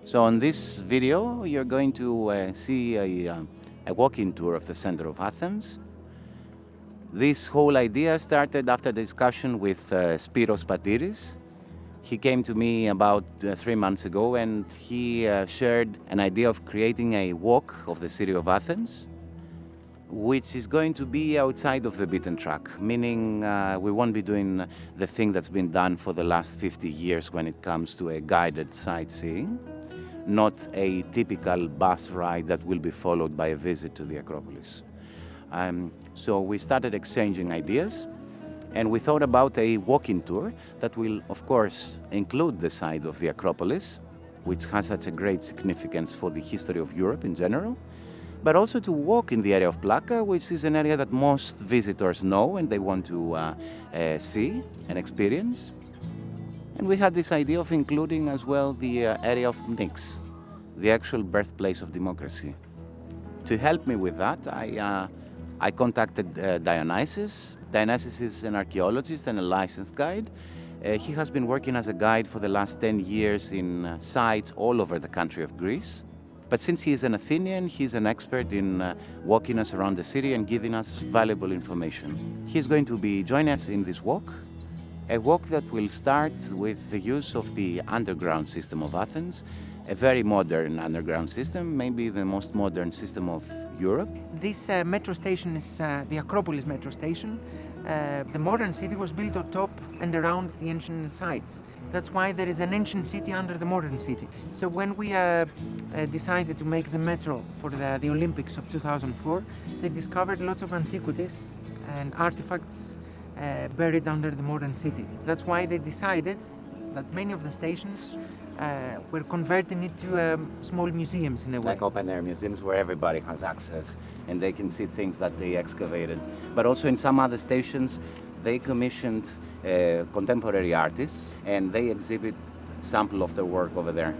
So on this video, you're going to see a walking tour of the center of Athens. This whole idea started after discussion with Spyros Patiris. He came to me about 3 months ago and he shared an idea of creating a walk of the city of Athens, which is going to be outside of the beaten track, meaning we won't be doing the thing that's been done for the last 50 years when it comes to a guided sightseeing, not a typical bus ride that will be followed by a visit to the Acropolis. So we started exchanging ideas, and we thought about a walking tour that will, of course, include the side of the Acropolis, which has such a great significance for the history of Europe in general, but also to walk in the area of Plaka, which is an area that most visitors know and they want to see and experience. And we had this idea of including as well the area of Nyx, the actual birthplace of democracy. To help me with that, I contacted Dionysios. Dionysios is an archaeologist and a licensed guide. He has been working as a guide for the last 10 years in sites all over the country of Greece. But since he is an Athenian, he's an expert in walking us around the city and giving us valuable information. He's going to be joining us in this walk, a walk that will start with the use of the underground system of Athens, a very modern underground system, maybe the most modern system of Europe. This metro station is the Acropolis metro station. The modern city was built on top and around the ancient sites. That's why there is an ancient city under the modern city. So when we decided to make the metro for the Olympics of 2004, they discovered lots of antiquities and artifacts buried under the modern city. That's why they decided that many of the stations were converting it to small museums in a way. Like open-air museums where everybody has access and they can see things that they excavated. But also in some other stations, they commissioned contemporary artists and they exhibit sample of their work over there.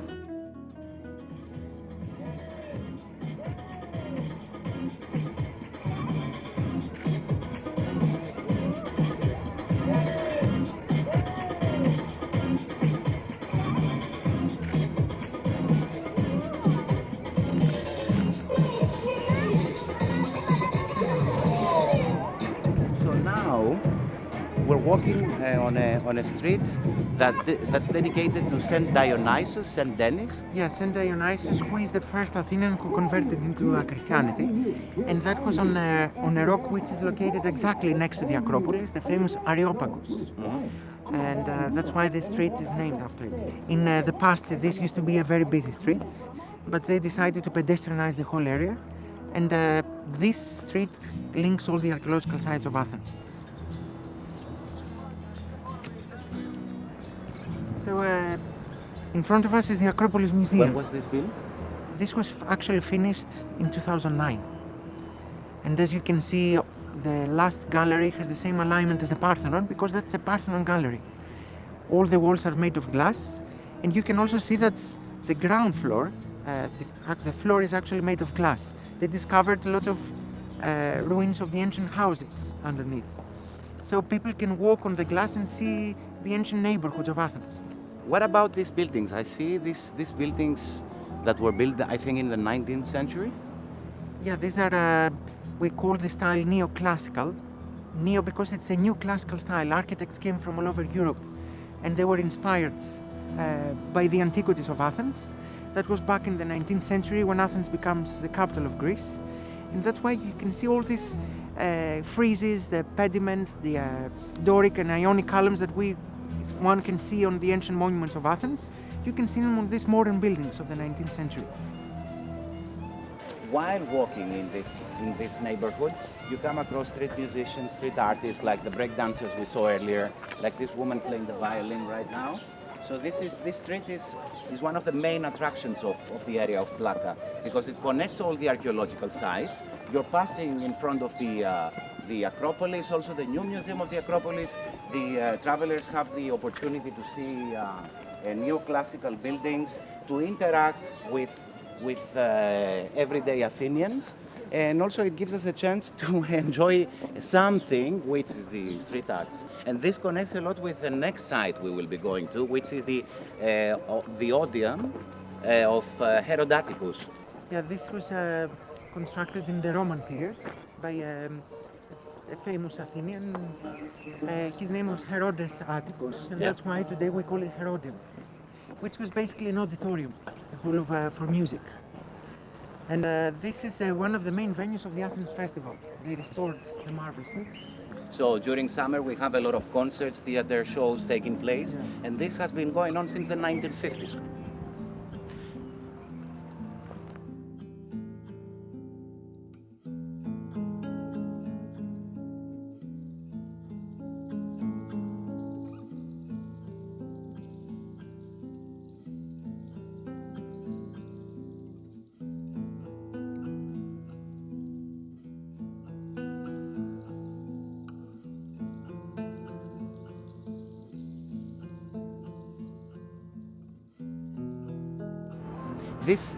We're walking on a street that's dedicated to Saint Dionysios, Saint Denis. Yes, Saint Dionysios, who is the first Athenian who converted into Christianity, and that was on a rock which is located exactly next to the Acropolis, the famous Areopagus. Mm-hmm. And that's why this street is named after it. In the past, this used to be a very busy street, but they decided to pedestrianize the whole area, and this street links all the archaeological sites of Athens. So in front of us is the Acropolis Museum. When was this built? This was actually finished in 2009. And as you can see, the last gallery has the same alignment as the Parthenon because that's the Parthenon gallery. All the walls are made of glass, and you can also see that the ground floor, the floor is actually made of glass. They discovered lots of ruins of the ancient houses underneath. So people can walk on the glass and see the ancient neighborhoods of Athens. What about these buildings? I see these buildings that were built, I think, in the 19th century? Yeah, these are, we call the style neoclassical. Neo because it's a new classical style. Architects came from all over Europe and they were inspired by the antiquities of Athens. That was back in the 19th century when Athens becomes the capital of Greece. And that's why you can see all these friezes, the pediments, the Doric and Ionic columns that one can see on the ancient monuments of Athens. You can see them on these modern buildings of the 19th century. While walking in this neighborhood, you come across street musicians, street artists, like the breakdancers we saw earlier, like this woman playing the violin right now. So this street is one of the main attractions of the area of Plaka because it connects all the archaeological sites. You're passing in front of the Acropolis, also the new museum of the Acropolis. The travelers have the opportunity to see neoclassical buildings, to interact with everyday Athenians. And also it gives us a chance to enjoy something, which is the street art. And this connects a lot with the next site we will be going to, which is the Odeon, of Herodotus. Yeah, this was constructed in the Roman period by a famous Athenian. His name was Herodes Atticus, and Yeah. that's why today we call it Herodium, which was basically an auditorium full of for music. And this is one of the main venues of the Athens festival. They restored the marble seats. So during summer we have a lot of concerts, theater shows taking place, Yeah. and this has been going on since the 1950s.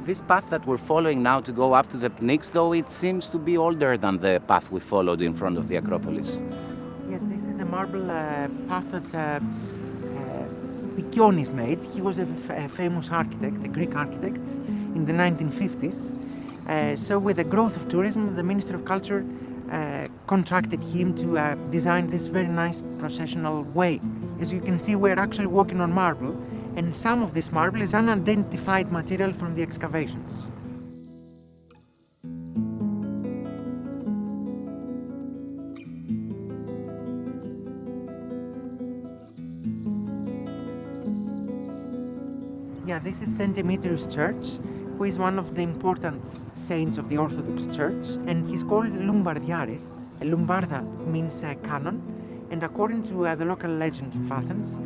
This path that we're following now to go up to the Pnyx, though, it seems to be older than the path we followed in front of the Acropolis. Yes, this is the marble path that Dionysios made. He was a famous architect, a Greek architect, in the 1950s. So with the growth of tourism, the Minister of Culture contracted him to design this very nice processional way. As you can see, we're actually walking on marble, and some of this marble is unidentified material from the excavations. Yeah, this is St. Demetrius Church, who is one of the important saints of the Orthodox Church, and he's called Lumbardiaris. Lumbarda means canon, and according to the local legend of Athens,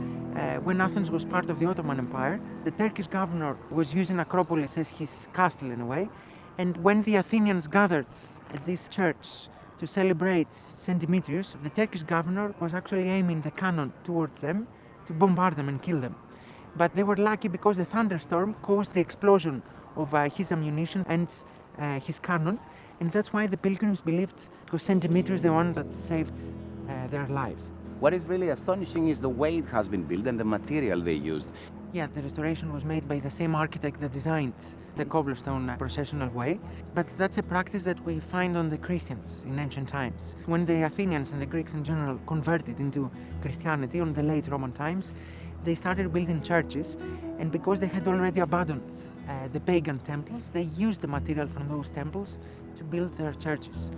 when Athens was part of the Ottoman Empire, the Turkish governor was using Acropolis as his castle in a way, and when the Athenians gathered at this church to celebrate St. Demetrius, the Turkish governor was actually aiming the cannon towards them to bombard them and kill them. But they were lucky because the thunderstorm caused the explosion of his ammunition and his cannon, and that's why the pilgrims believed it was St. Demetrius the one that saved their lives. What is really astonishing is the way it has been built and the material they used. Yeah, the restoration was made by the same architect that designed the cobblestone processional way, but that's a practice that we find on the Christians in ancient times. When the Athenians and the Greeks in general converted into Christianity on the late Roman times, they started building churches, and because they had already abandoned the pagan temples, they used the material from those temples to build their churches.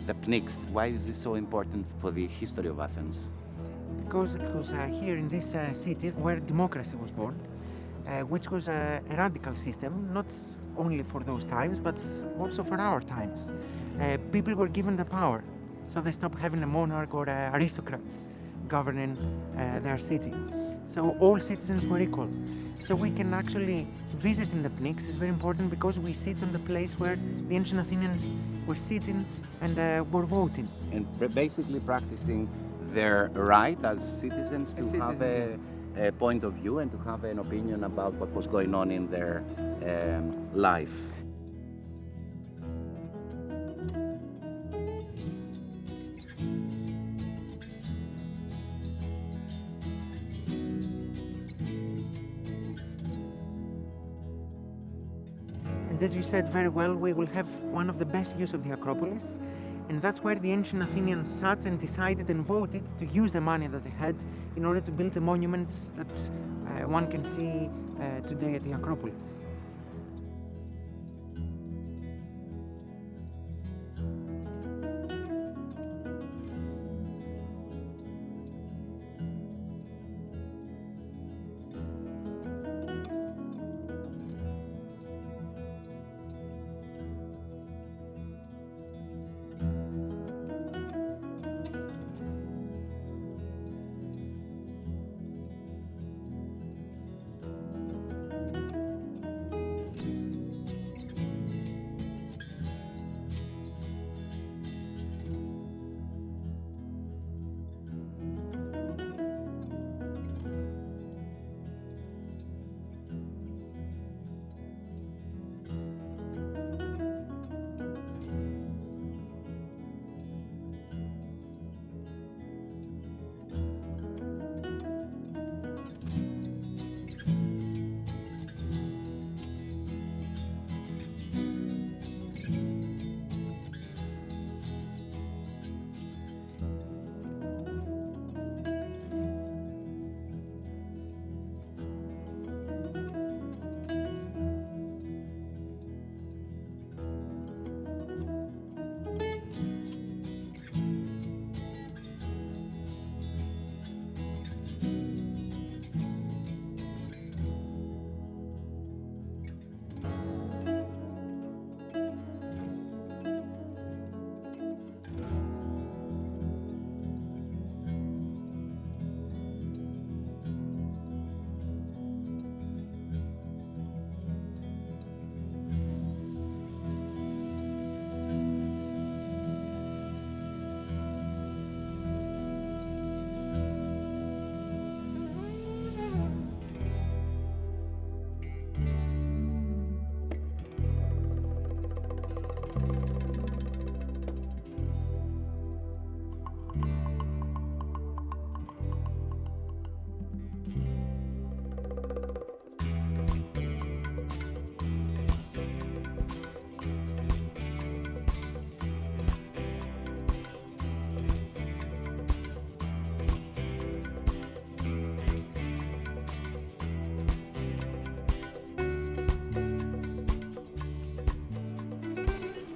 The Pnyx, why is this so important for the history of Athens? Because it was here in this city where democracy was born, which was a radical system, not only for those times, but also for our times. People were given the power, so they stopped having a monarch or aristocrats governing their city. So all citizens were equal. So we can actually visit in the Pnyx is very important because we sit on the place where the ancient Athenians were sitting and were voting. And basically practicing their right as citizens to have a point of view and to have an opinion about what was going on in their life. And as you said very well, we will have one of the best views of the Acropolis, and that's where the ancient Athenians sat and decided and voted to use the money that they had in order to build the monuments that one can see today at the Acropolis.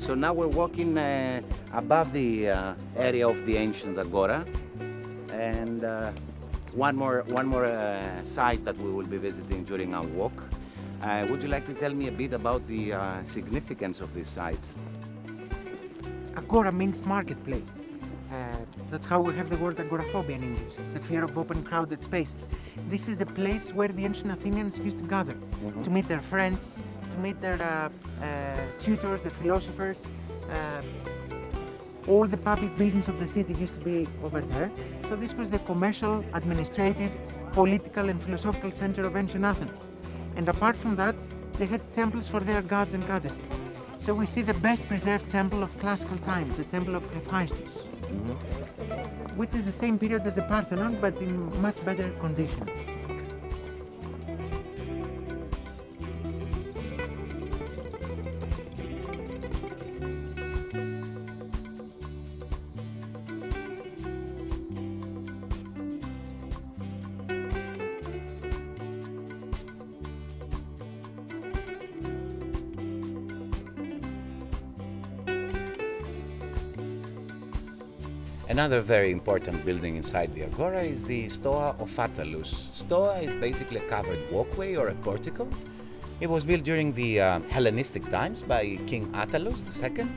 So now we're walking above the area of the ancient agora, and one more site that we will be visiting during our walk. Would you like to tell me a bit about the significance of this site? Agora means marketplace. That's how we have the word agoraphobia in English. It's the fear of open, crowded spaces. This is the place where the ancient Athenians used to gather to meet their friends, to meet their tutors, the philosophers. All the public buildings of the city used to be over there. So this was the commercial, administrative, political, and philosophical center of ancient Athens. And apart from that, they had temples for their gods and goddesses. So we see the best preserved temple of classical times, the temple of Hephaestus, which is the same period as the Parthenon, but in much better condition. Another very important building inside the agora is the Stoa of Attalus. Stoa is basically a covered walkway or a portico. It was built during the Hellenistic times by King Attalus II.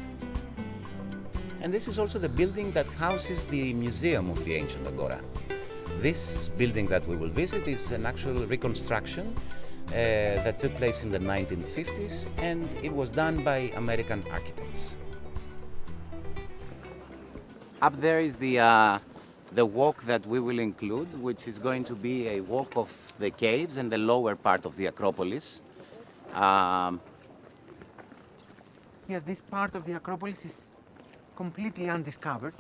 And this is also the building that houses the museum of the ancient agora. This building that we will visit is an actual reconstruction that took place in the 1950s, and it was done by American architects. Up there is the walk that we will include, which is going to be a walk of the caves and the lower part of the Acropolis. Yeah, this part of the Acropolis is completely undiscovered.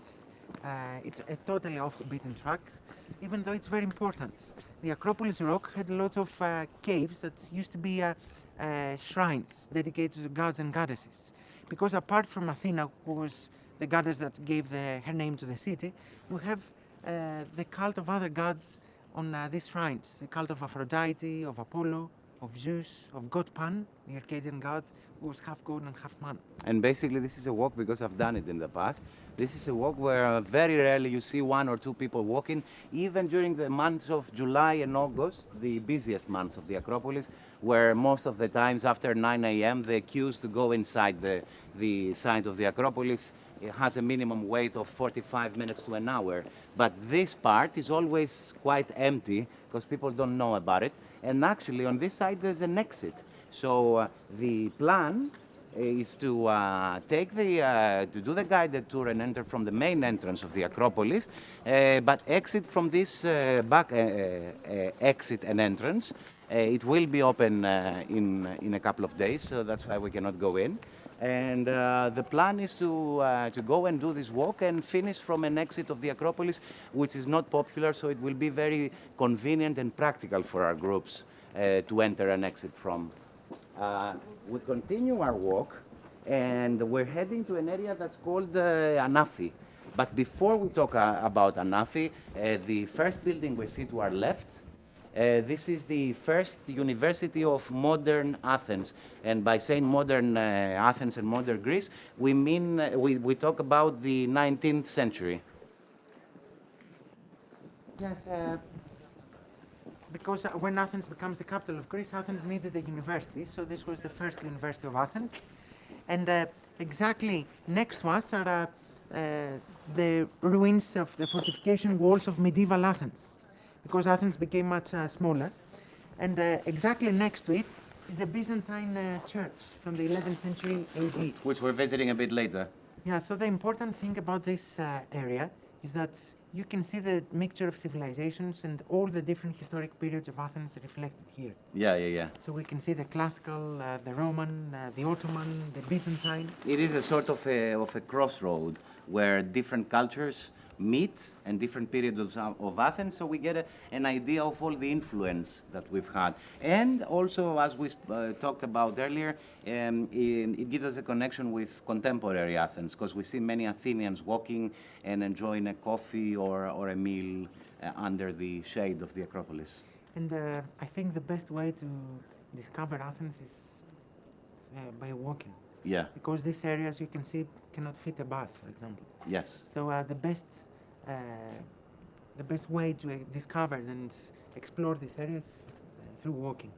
It's a totally off the beaten track, even though it's very important. The Acropolis rock had lots of caves that used to be shrines dedicated to gods and goddesses. Because apart from Athena, who was the goddess that gave her name to the city, we have the cult of other gods on these shrines. The cult of Aphrodite, of Apollo, of Zeus, of God Pan, the Arcadian god, who was half god and half man. And basically this is a walk, because I've done it in the past. This is a walk where very rarely you see one or two people walking. Even during the months of July and August, the busiest months of the Acropolis, where most of the times after 9 a.m. the queues to go inside the site of the Acropolis, it has a minimum wait of 45 minutes to an hour. But this part is always quite empty because people don't know about it. And actually on this side there's an exit. So the plan is to do the guided tour and enter from the main entrance of the Acropolis, but exit from this back exit and entrance. It will be open in a couple of days, so that's why we cannot go in. And the plan is to go and do this walk and finish from an exit of the Acropolis, which is not popular, so it will be very convenient and practical for our groups to enter and exit from. We continue our walk, and we're heading to an area that's called Anafi. But before we talk about Anafi, the first building we see to our left, this is the first university of modern Athens. And by saying modern Athens and modern Greece, we mean, we talk about the 19th century. Yes, because when Athens becomes the capital of Greece, Athens needed a university, so this was the first University of Athens. And exactly next to us are the ruins of the fortification walls of medieval Athens, because Athens became much smaller. And exactly next to it is a Byzantine church from the 11th century AD. Which we're visiting a bit later. Yeah, so the important thing about this area is that you can see the mixture of civilizations and all the different historic periods of Athens reflected here. Yeah. So we can see the classical, the Roman, the Ottoman, the Byzantine. It is a sort of a crossroad where different cultures meet and different periods of Athens, so we get an idea of all the influence that we've had. And also, as we talked about earlier, it gives us a connection with contemporary Athens, because we see many Athenians walking and enjoying a coffee or a meal under the shade of the Acropolis. And I think the best way to discover Athens is by walking. Yeah. Because these areas, you can see, cannot fit a bus, for example. Yes. So the best way to discover and explore these areas through walking.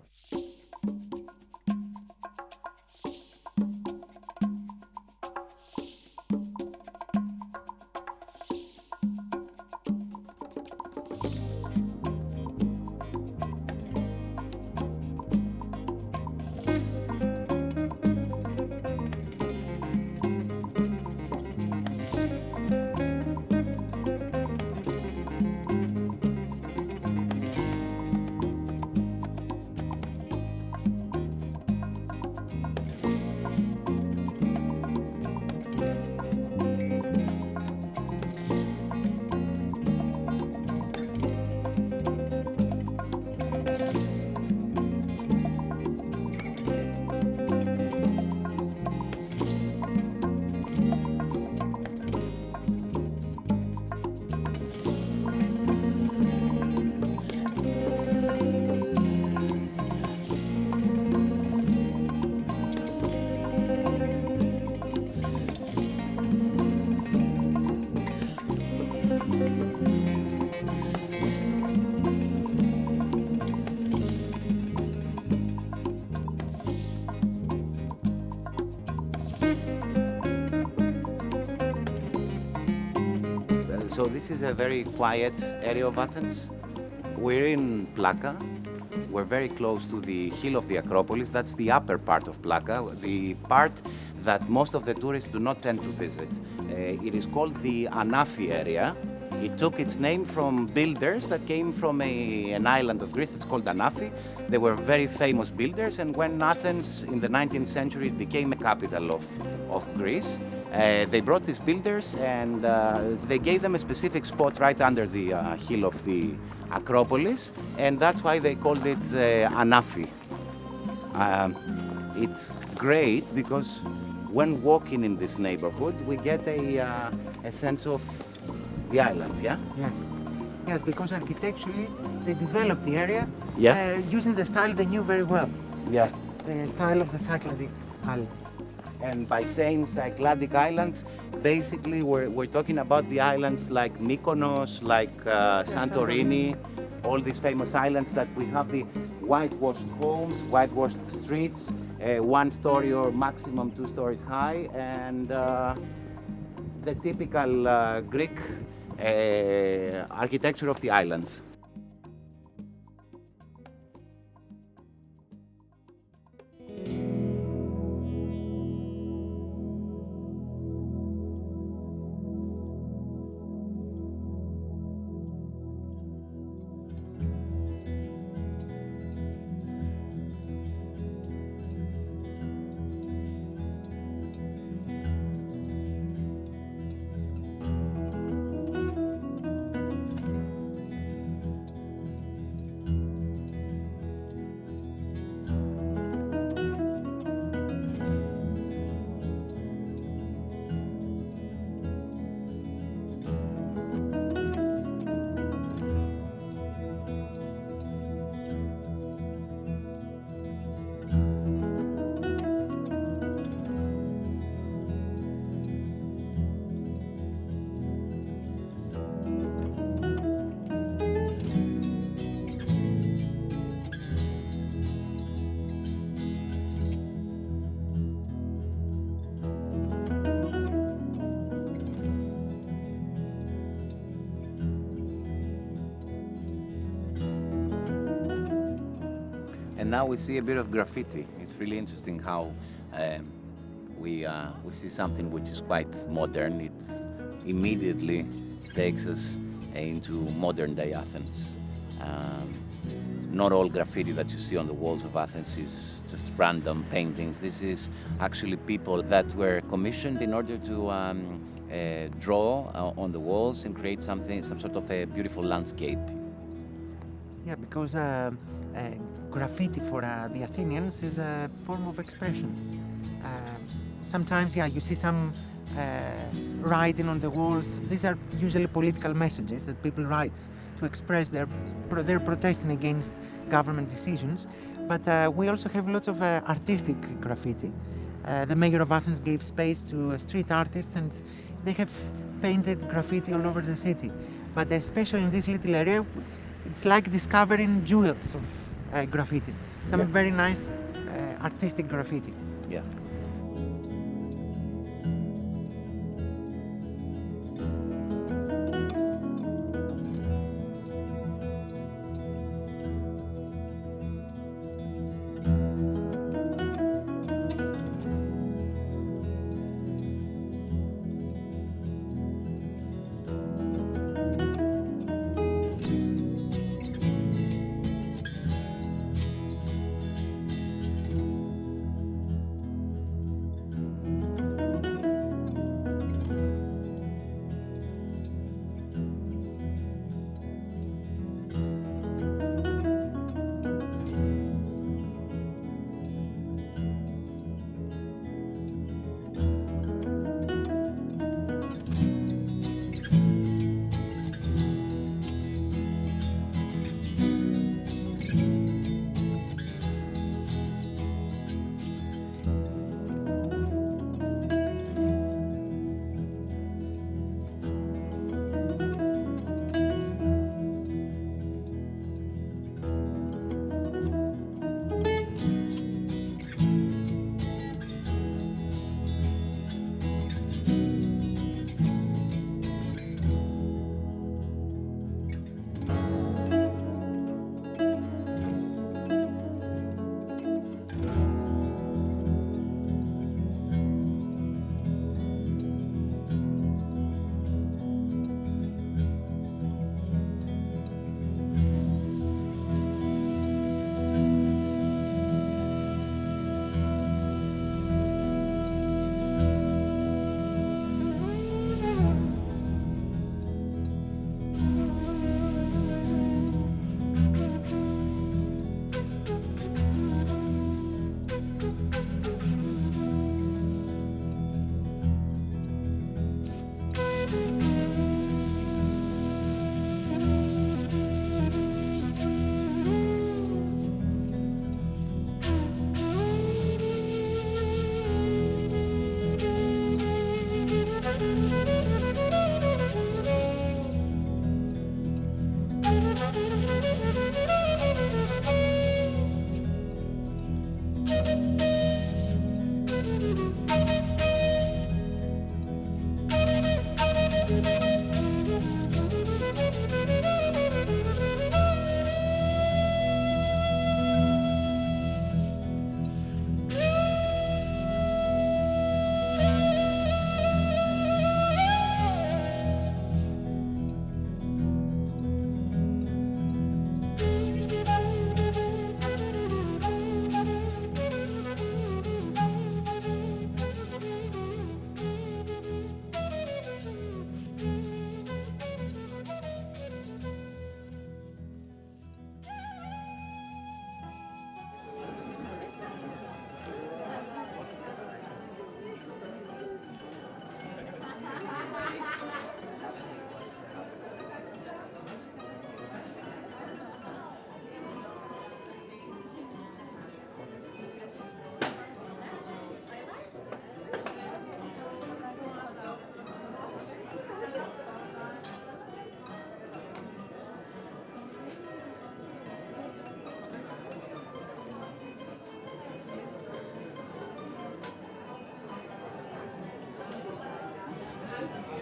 So this is a very quiet area of Athens. We're in Plaka. We're very close to the hill of the Acropolis. That's the upper part of Plaka, the part that most of the tourists do not tend to visit. It is called the Anafi area. It took its name from builders that came from an island of Greece. It's called Anafi. They were very famous builders, and when Athens in the 19th century became a capital of Greece, they brought these builders and they gave them a specific spot right under the hill of the Acropolis, and that's why they called it Anafi. It's great because when walking in this neighborhood, we get a sense of the islands, yeah? Yes. Yes, because architecturally they developed the area using the style they knew very well. Yeah. The style of the Cycladic Islands. And by saying Cycladic Islands, basically we're talking about the islands like Mykonos, like Santorini, all these famous islands that we have the whitewashed homes, whitewashed streets, 1 story or maximum 2 stories high, and the typical Greek architecture of the islands. And now we see a bit of graffiti. It's really interesting how we see something which is quite modern. It immediately takes us into modern day Athens. Not all graffiti that you see on the walls of Athens is just random paintings. This is actually people that were commissioned in order to draw on the walls and create some sort of a beautiful landscape. Yeah, because graffiti for the Athenians is a form of expression. Sometimes, you see some writing on the walls. These are usually political messages that people write to express their protesting against government decisions. But we also have lots of artistic graffiti. The mayor of Athens gave space to street artists, and they have painted graffiti all over the city. But especially in this little area, it's like discovering jewels of graffiti. Some very nice artistic graffiti. Yeah.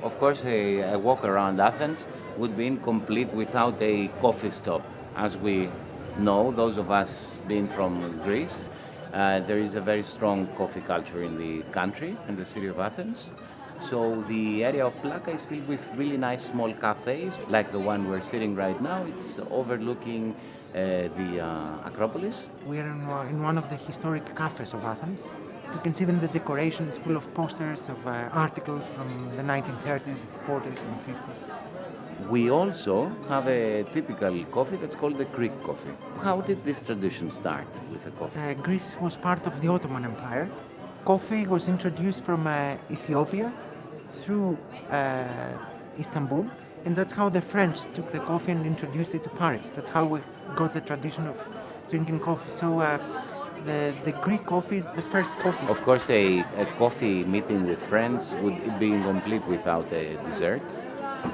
Of course, a walk around Athens would be incomplete without a coffee stop. As we know, those of us being from Greece, there is a very strong coffee culture in the country, in the city of Athens. So the area of Plaka is filled with really nice small cafes, like the one we're sitting right now. It's overlooking the Acropolis. We are in one of the historic cafes of Athens. You can see even the decoration is full of posters of articles from the 1930s, 40s, and 50s. We also have a typical coffee that's called the Greek coffee. How did this tradition start with the coffee? Greece was part of the Ottoman Empire. Coffee was introduced from Ethiopia through Istanbul, and that's how the French took the coffee and introduced it to Paris. That's how we got the tradition of drinking coffee. So The Greek coffee is the first coffee. Of course, a coffee meeting with friends would be incomplete without a dessert.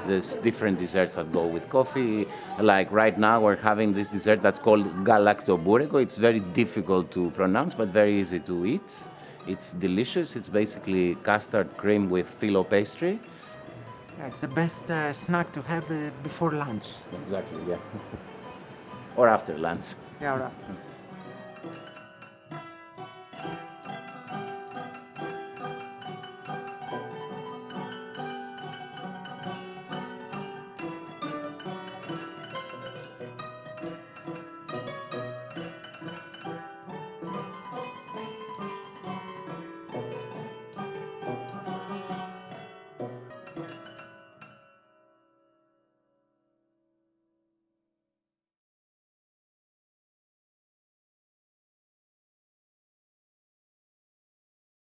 There's different desserts that go with coffee. Like right now, we're having this dessert that's called galactoboureko. It's very difficult to pronounce, but very easy to eat. It's delicious. It's basically custard cream with filo pastry. Yeah, it's the best snack to have before lunch. Exactly, yeah. Or after lunch. Yeah, right.